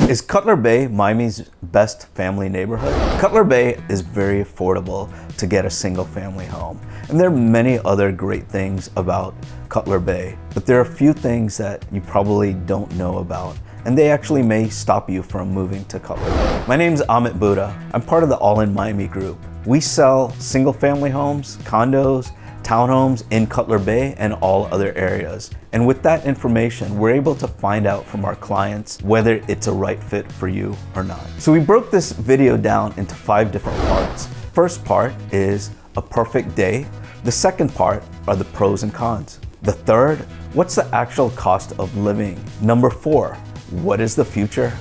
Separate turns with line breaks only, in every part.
Is Cutler Bay Miami's best family neighborhood? Cutler Bay is very affordable to get a single family home. And there are many other great things about Cutler Bay, but there are a few things that you probably don't know about, and they actually may stop you from moving to Cutler Bay. My name is Amit Bhuta. I'm part of the All in Miami group. We sell single family homes, condos, townhomes in Cutler Bay and all other areas. And with that information, we're able to find out from our clients whether it's a right fit for you or not. So we broke this video down into 5 different parts. First part is a perfect day. The second part are the pros and cons. The third, what's the actual cost of living? Number 4, what is the future?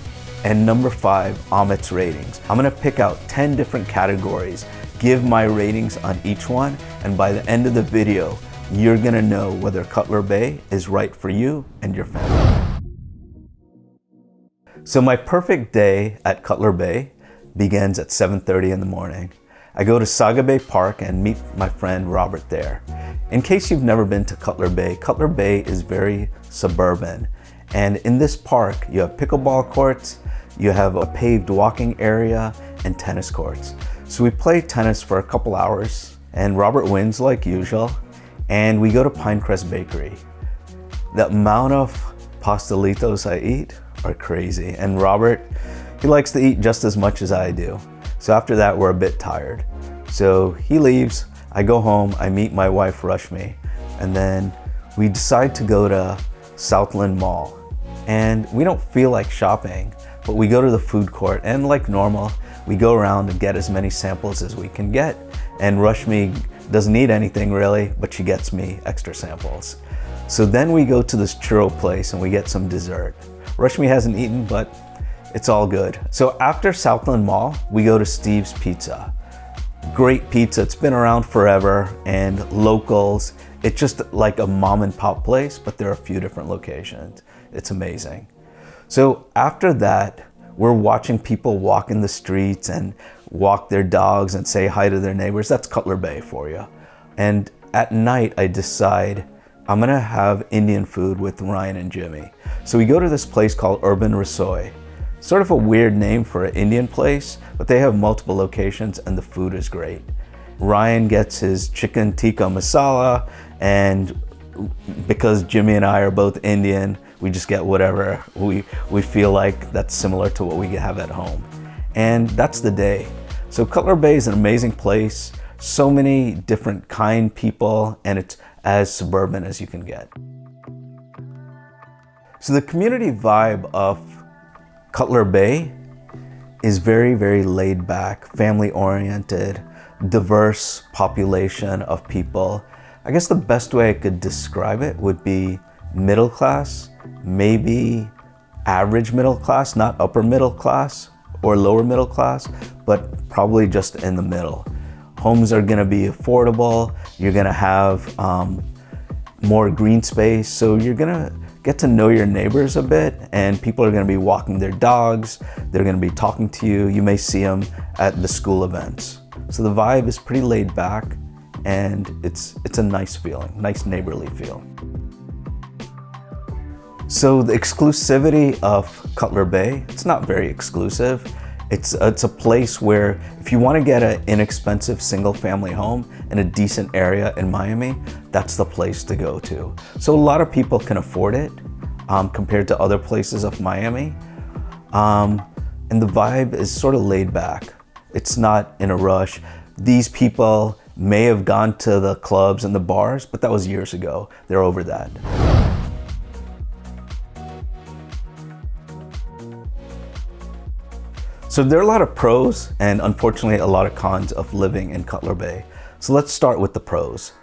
And number 5, Amit's ratings. I'm gonna pick out 10 different categories, give my ratings on each one, and by the end of the video, you're gonna know whether Cutler Bay is right for you and your family. So my perfect day at Cutler Bay begins at 7:30 in the morning. I go to Saga Bay Park and meet my friend Robert there. In case you've never been to Cutler Bay is very suburban. And in this park, you have pickleball courts, you have a paved walking area, and tennis courts. So we play tennis for a couple hours, and Robert wins like usual, and we go to Pinecrest Bakery. The amount of pastelitos I eat are crazy, and Robert, he likes to eat just as much as I do. So after that, we're a bit tired. So he leaves, I go home, I meet my wife Rashmi, and then we decide to go to Southland Mall. And we don't feel like shopping, but we go to the food court, and like normal, we go around and get as many samples as we can get. And Rashmi doesn't eat anything really, but she gets me extra samples. So then we go to this churro place and we get some dessert. Rashmi hasn't eaten, but it's all good. So after Southland Mall, we go to Steve's Pizza. Great pizza, it's been around forever, and locals. It's just like a mom and pop place, but there are a few different locations. It's amazing. So after that, we're watching people walk in the streets and walk their dogs and say hi to their neighbors. That's Cutler Bay for you. And at night, I decide I'm gonna have Indian food with Ryan and Jimmy. So we go to this place called Urban Rasoi. Sort of a weird name for an Indian place, but they have multiple locations and the food is great. Ryan gets his chicken tikka masala, and because Jimmy and I are both Indian, we just get whatever we feel like that's similar to what we have at home. And that's the day. So Cutler Bay is an amazing place, so many different kind people, and it's as suburban as you can get. So the community vibe of Cutler Bay is very, very laid back, family oriented, diverse population of people. I guess the best way I could describe it would be middle class, maybe average middle class, not upper middle class or lower middle class, but probably just in the middle. Homes are gonna be affordable, you're gonna have more green space, so you're gonna get to know your neighbors a bit, and people are gonna be walking their dogs, they're gonna be talking to you, you may see them at the school events. So the vibe is pretty laid back, and it's a nice feeling, nice neighborly feel. So the exclusivity of Cutler Bay, it's not very exclusive. It's a place where if you want to get an inexpensive single family home in a decent area in Miami, that's the place to go to. So a lot of people can afford it compared to other places of Miami. And the vibe is sort of laid back. It's not in a rush. These people may have gone to the clubs and the bars, but that was years ago. They're over that. So there are a lot of pros and unfortunately a lot of cons of living in Cutler Bay. So let's start with the pros.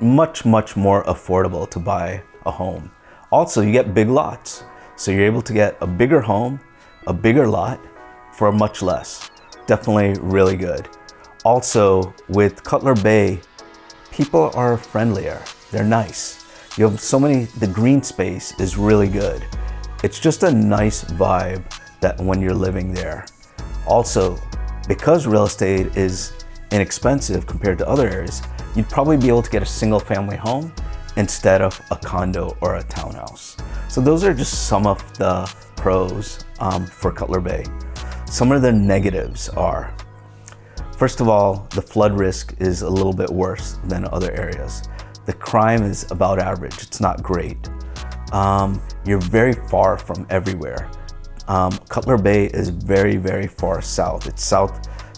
Much, much more affordable to buy a home. Also, you get big lots. So you're able to get a bigger home, a bigger lot for much less. Definitely really good. Also, with Cutler Bay, people are friendlier. They're nice. You have so many, the green space is really good. It's just a nice vibe that when you're living there. Also, because real estate is inexpensive compared to other areas, you'd probably be able to get a single family home instead of a condo or a townhouse. So those are just some of the pros for Cutler Bay. Some of the negatives are, first of all, the flood risk is a little bit worse than other areas. The crime is about average. It's not great. You're very far from everywhere. Cutler Bay is very, very far south. It's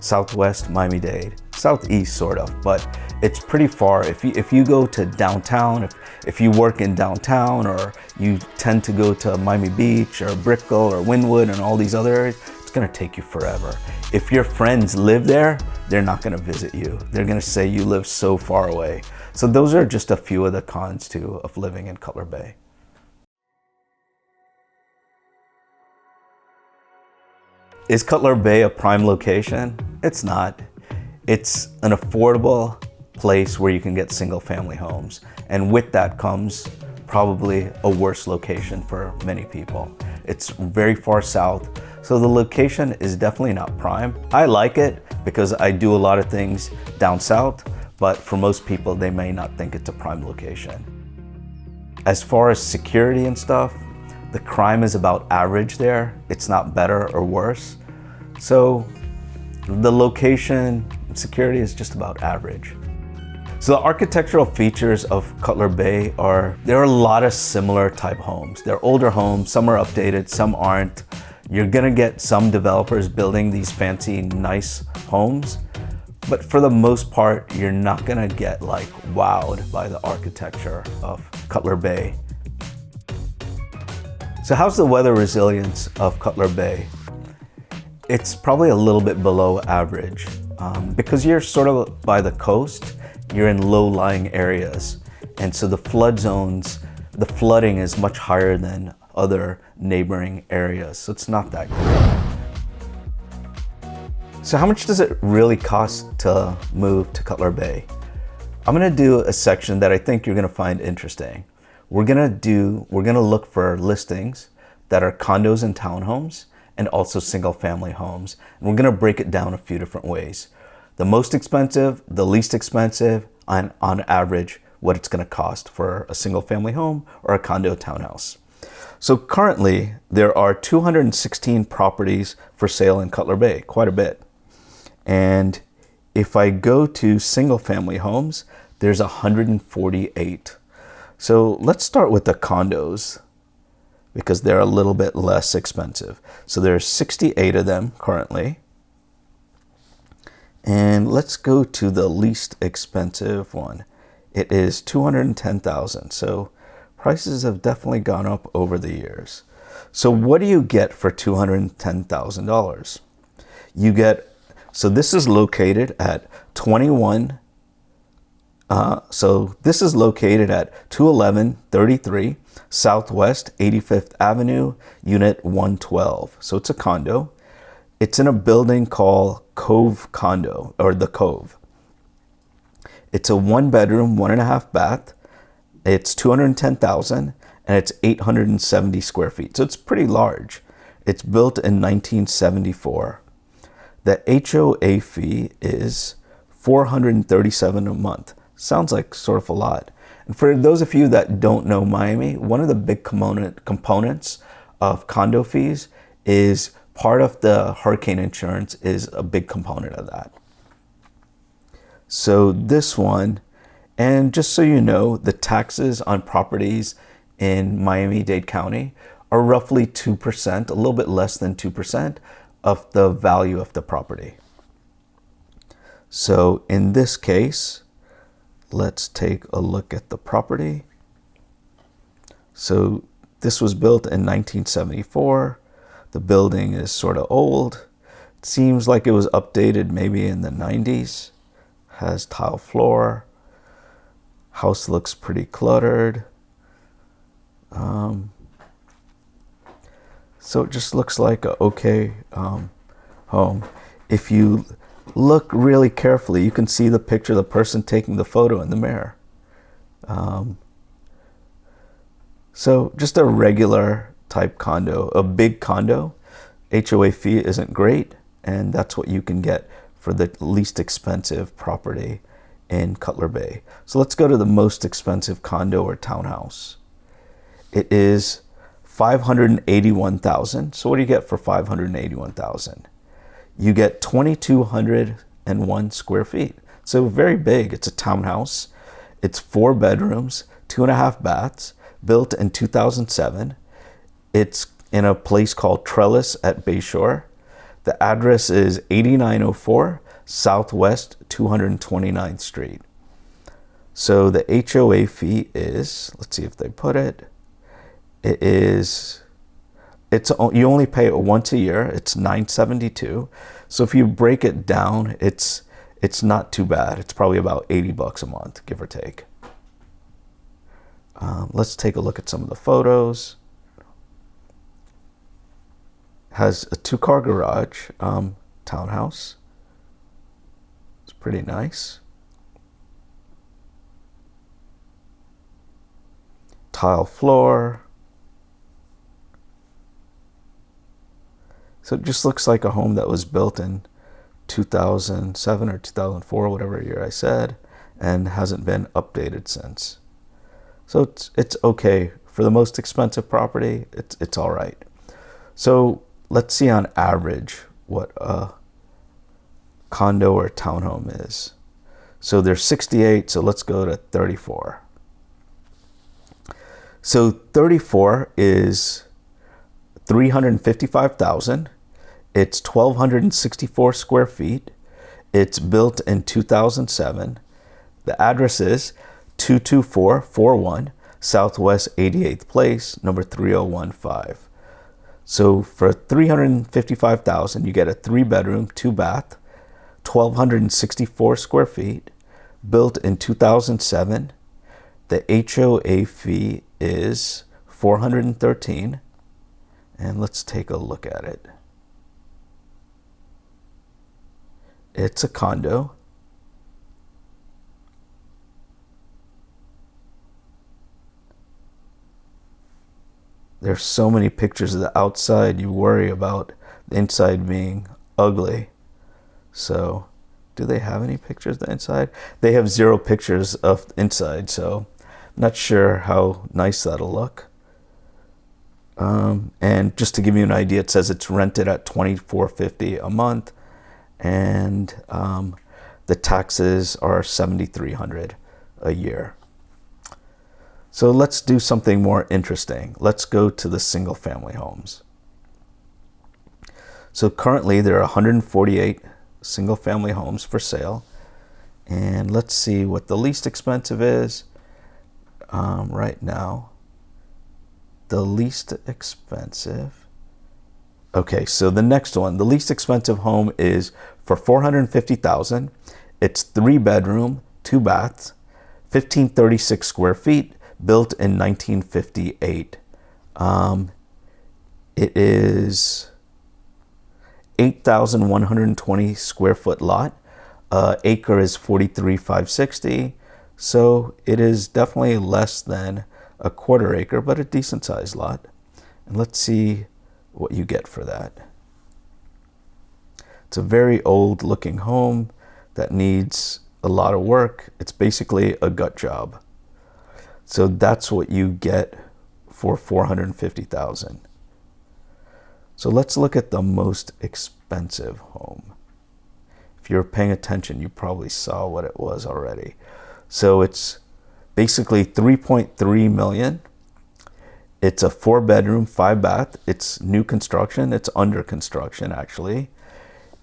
southwest Miami-Dade, southeast sort of, but it's pretty far. If you go to downtown, if you work in downtown, or you tend to go to Miami Beach or Brickell or Wynwood and all these other areas, it's gonna take you forever. If your friends live there, they're not gonna visit you. They're gonna say you live so far away. So those are just a few of the cons too of living in Cutler Bay. Is Cutler Bay a prime location? It's not. It's an affordable place where you can get single family homes. And with that comes probably a worse location for many people. It's very far south, so the location is definitely not prime. I like it because I do a lot of things down south, but for most people, they may not think it's a prime location. As far as security and stuff, the crime is about average there. It's not better or worse. So the location, security is just about average. So the architectural features of Cutler Bay there are a lot of similar type homes. They're older homes, some are updated, some aren't. You're gonna get some developers building these fancy, nice homes, but for the most part, you're not gonna get like wowed by the architecture of Cutler Bay. So how's the weather resilience of Cutler Bay? It's probably a little bit below average. Because you're sort of by the coast, you're in low-lying areas. And so the flood zones, the flooding is much higher than other neighboring areas. So it's not that great. So how much does it really cost to move to Cutler Bay? I'm gonna do a section that I think you're gonna find interesting. We're gonna look for listings that are condos and townhomes, and also single family homes. And we're gonna break it down a few different ways. The most expensive, the least expensive, and on average, what it's gonna cost for a single family home or a condo townhouse. So currently, there are 216 properties for sale in Cutler Bay, quite a bit. And if I go to single family homes, there's 148. So let's start with the condos, because they're a little bit less expensive. So there's 68 of them currently. And let's go to the least expensive one. It is $210,000. So prices have definitely gone up over the years. So what do you get for $210,000? You get, so this is located at 21133 Southwest 85th Avenue, Unit 112. So it's a condo. It's in a building called Cove Condo, or The Cove. It's a 1-bedroom, 1.5 bath. It's $210,000 and it's 870 square feet. So it's pretty large. It's built in 1974. The HOA fee is $437 a month. Sounds like sort of a lot. And for those of you that don't know Miami, one of the big components of condo fees is part of the hurricane insurance is a big component of that. So this one, and just so you know, the taxes on properties in Miami-Dade County are roughly 2%, a little bit less than 2% of the value of the property. So in this case, let's take a look at the property. So this was built in 1974. The building is sort of old. It seems like it was updated maybe in the 90s. Has tile floor. House looks pretty cluttered. So it just looks like a okay home. If you look really carefully, you can see the picture of the person taking the photo in the mirror. So just a regular type condo, a big condo. HOA fee isn't great, and that's what you can get for the least expensive property in Cutler Bay. So let's go to the most expensive condo or townhouse. It is $581,000. So what do you get for $581,000? You get 2,201 square feet. So very big. It's a townhouse. It's 4 bedrooms, 2.5 baths, built in 2007. It's in a place called Trellis at Bayshore. The address is 8904 Southwest 229th Street. So the HOA fee is, let's see if they put it, you only pay it once a year. It's $972. So if you break it down, it's not too bad. It's probably about $80 a month, give or take. Let's take a look at some of the photos. Has a 2-car garage, townhouse. It's pretty nice. Tile floor. So it just looks like a home that was built in 2007 or 2004, whatever year I said, and hasn't been updated since. So it's okay. For the most expensive property, it's all right. So let's see on average what a condo or townhome is. So there's 68, so let's go to 34. So 34 is 355,000. It's 1,264 square feet. It's built in 2007. The address is 22441 Southwest 88th Place, number 3015. So for 355,000, you get a 3-bedroom, 2-bath, 1,264 square feet, built in 2007. The HOA fee is $413, and let's take a look at it. It's a condo. There's so many pictures of the outside, you worry about the inside being ugly. So, do they have any pictures of the inside? They have 0 pictures of the inside, so I'm not sure how nice that'll look. And just to give you an idea, it says it's rented at $2,450 a month, and the taxes are $7,300 a year. So let's do something more interesting. Let's go to the single family homes. So currently there are 148 single family homes for sale. And let's see what the least expensive is right now. The least expensive. Okay, so the next one, the least expensive home is for $450,000. It's 3-bedroom, 2 baths, 1,536 square feet, built in 1958. It is 8,120 square foot lot. Acre is 43,560. So it is definitely less than a 1/4 acre, but a decent sized lot. And let's see what you get for that. It's a very old looking home that needs a lot of work. It's basically a gut job. So that's what you get for $450,000. So let's look at the most expensive home. If you're paying attention, you probably saw what it was already. So it's basically $3.3 million. It's a 4-bedroom, 5-bath. It's new construction. It's under construction, actually.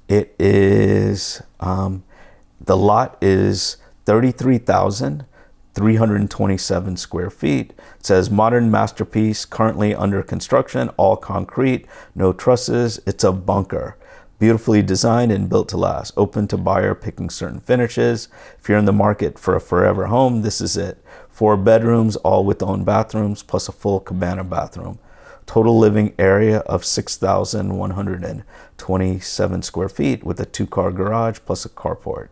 It is, the lot is 33,327 square feet. It says modern masterpiece, currently under construction, all concrete, no trusses. It's a bunker. Beautifully designed and built to last. Open to buyer picking certain finishes. If you're in the market for a forever home, this is it. 4 bedrooms, all with own bathrooms, plus a full cabana bathroom. Total living area of 6,127 square feet with a 2-car garage plus a carport.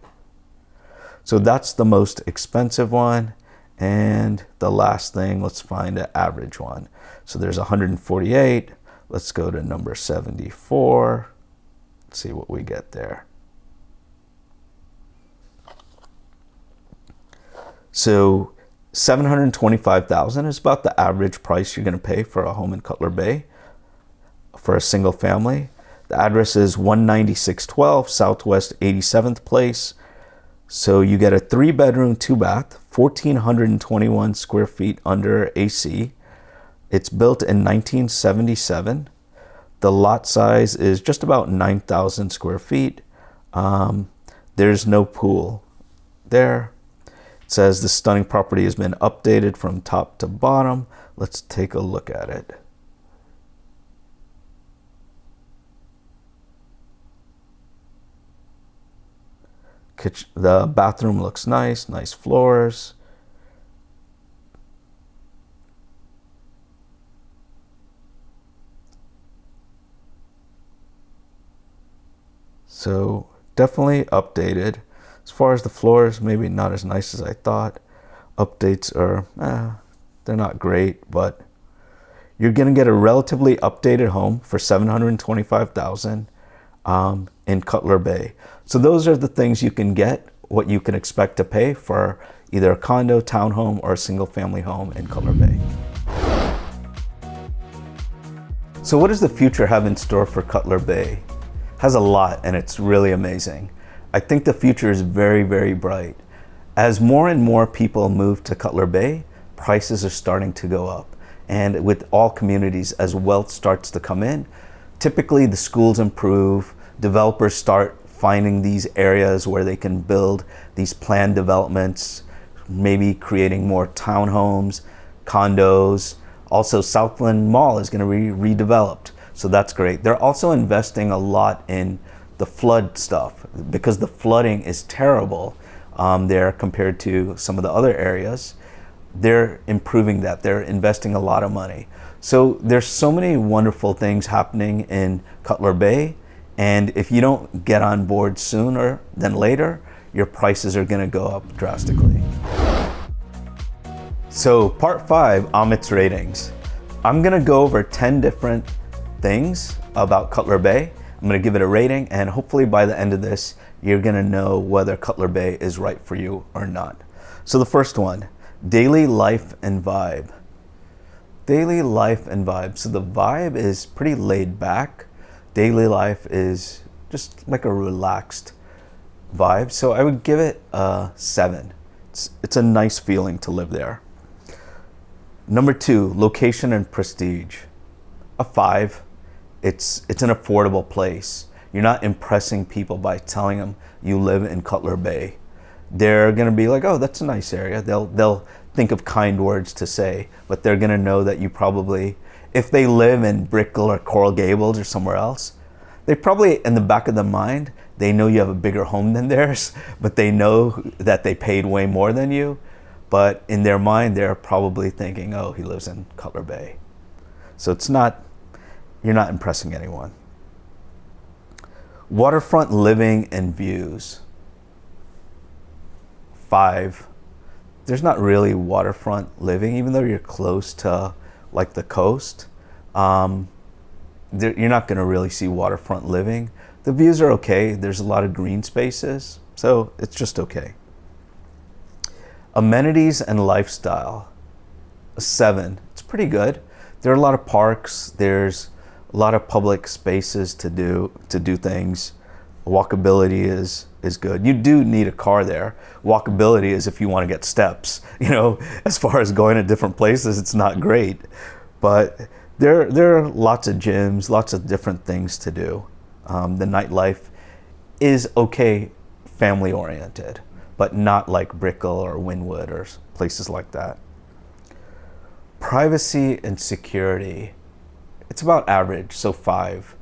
So that's the most expensive one. And the last thing, let's find an average one. So there's 148. Let's go to number 74. Let's see what we get there. So $725,000 is about the average price you're going to pay for a home in Cutler Bay for a single family. The address is 19612 Southwest 87th Place. So you get a 3-bedroom, 2-bath, 1,421 square feet under AC. It's built in 1977. The lot size is just about 9,000 square feet. There's no pool there. It says the stunning property has been updated from top to bottom. Let's take a look at it. The bathroom looks nice, nice floors. So definitely updated. As far as the floors, maybe not as nice as I thought. Updates are, they're not great, but you're gonna get a relatively updated home for $725,000 in Cutler Bay. So those are the things you can get, what you can expect to pay for either a condo, townhome, or a single family home in Cutler Bay. So what does the future have in store for Cutler Bay? Has a lot, and it's really amazing. I think the future is very, very bright. As more and more people move to Cutler Bay, prices are starting to go up. And with all communities, as wealth starts to come in, typically the schools improve, developers start finding these areas where they can build these planned developments, maybe creating more townhomes, condos. Also, Southland Mall is going to be redeveloped. So that's great. They're also investing a lot in the flood stuff because the flooding is terrible there compared to some of the other areas. They're improving that. They're investing a lot of money. So there's so many wonderful things happening in Cutler Bay. And if you don't get on board sooner than later, your prices are going to go up drastically. So part 5, Amit's ratings. I'm going to go over 10 different things about Cutler Bay. I'm going to give it a rating, and hopefully by the end of this, you're going to know whether Cutler Bay is right for you or not. So the first one, daily life and vibe. Daily life and vibe. So the vibe is pretty laid back. Daily life is just like a relaxed vibe. So I would give it a 7. It's a nice feeling to live there. Number 2, location and prestige. A 5. It's an affordable place. You're not impressing people by telling them you live in Cutler Bay. They're gonna be like, oh, that's a nice area. They'll think of kind words to say, but they're gonna know that you probably, if they live in Brickell or Coral Gables or somewhere else, they probably, in the back of their mind, they know you have a bigger home than theirs, but they know that they paid way more than you. But in their mind, they're probably thinking, oh, he lives in Cutler Bay. So you're not impressing anyone. Waterfront living and views. 5. There's not really waterfront living, even though you're close to like the coast. You're not going to really see waterfront living. The views are okay. There's a lot of green spaces, so it's just okay. Amenities and lifestyle. A 7. It's pretty good. There are a lot of parks. There's a lot of public spaces to do things. Walkability is good. You do need a car there. Walkability is if you want to get steps. As far as going to different places, it's not great. But there are lots of gyms, lots of different things to do. The nightlife is okay, family oriented, but not like Brickell or Wynwood or places like that. Privacy and security. It's about average, so 5.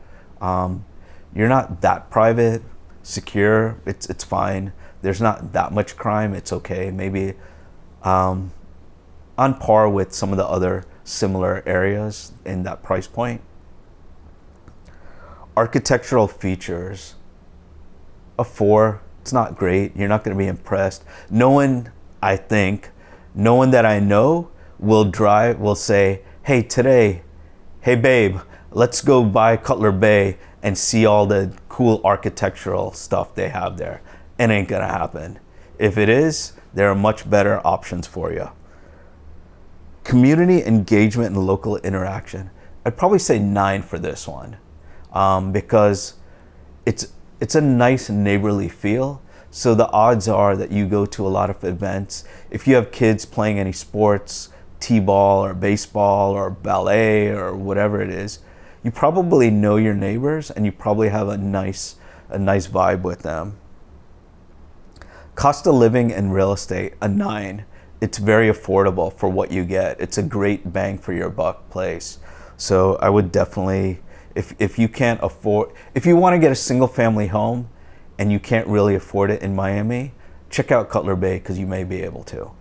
You're not that private, secure, it's fine. There's not that much crime, it's okay. Maybe on par with some of the other similar areas in that price point. Architectural features. A 4, it's not great. You're not going to be impressed. No one that I know will say, hey babe, let's go by Cutler Bay and see all the cool architectural stuff they have there. It ain't gonna happen. If it is, there are much better options for you. Community engagement and local interaction. I'd probably say 9 for this one, because it's a nice neighborly feel. So the odds are that you go to a lot of events. If you have kids playing any sports, t-ball or baseball or ballet or whatever it is, you probably know your neighbors and you probably have a nice vibe with them. Cost of living and real estate, a 9. It's very affordable for what you get. It's a great bang for your buck place. So I would definitely, if you can't afford, if you want to get a single family home and you can't really afford it in Miami, check out Cutler Bay because you may be able to.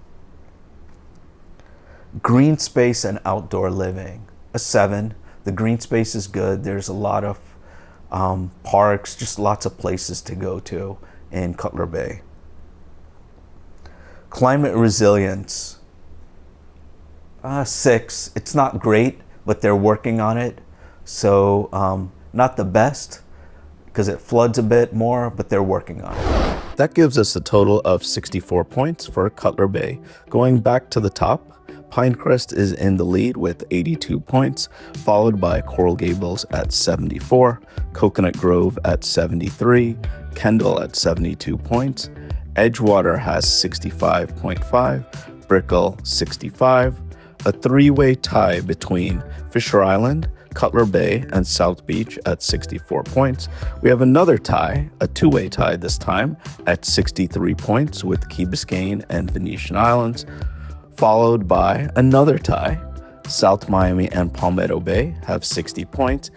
Green space and outdoor living, a 7. The green space is good. There's a lot of parks, just lots of places to go to in Cutler Bay. Climate resilience, 6. It's not great, but they're working on it. So not the best because it floods a bit more, but they're working on it.
That gives us a total of 64 points for Cutler Bay. Going back to the top, Pinecrest is in the lead with 82 points, followed by Coral Gables at 74, Coconut Grove at 73, Kendall at 72 points, Edgewater has 65.5, Brickell 65, a 3-way tie between Fisher Island, Cutler Bay, and South Beach at 64 points. We have another tie, a 2-way tie this time, at 63 points with Key Biscayne and Venetian Islands, followed by another tie. South Miami and Palmetto Bay have 60 points.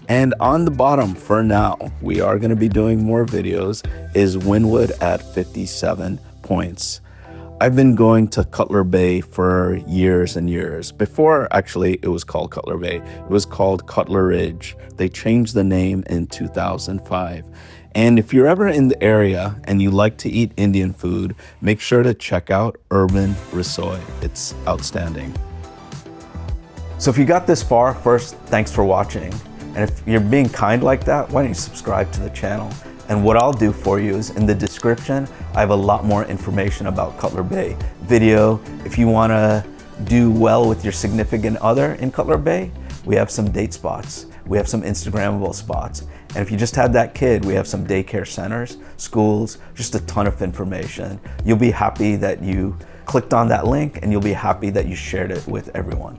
And on the bottom for now, we are going to be doing more videos, is Wynwood at 57 points. I've been going to Cutler Bay for years and years. Before, actually, it was called Cutler Bay. It was called Cutler Ridge. They changed the name in 2005. And if you're ever in the area and you like to eat Indian food, make sure to check out Urban Risoi. It's outstanding.
So if you got this far, first, thanks for watching. And if you're being kind like that, why don't you subscribe to the channel? And what I'll do for you is in the description, I have a lot more information about Cutler Bay. Video, if you wanna do well with your significant other in Cutler Bay, we have some date spots. We have some Instagrammable spots. And if you just had that kid, we have some daycare centers, schools, just a ton of information. You'll be happy that you clicked on that link and you'll be happy that you shared it with everyone.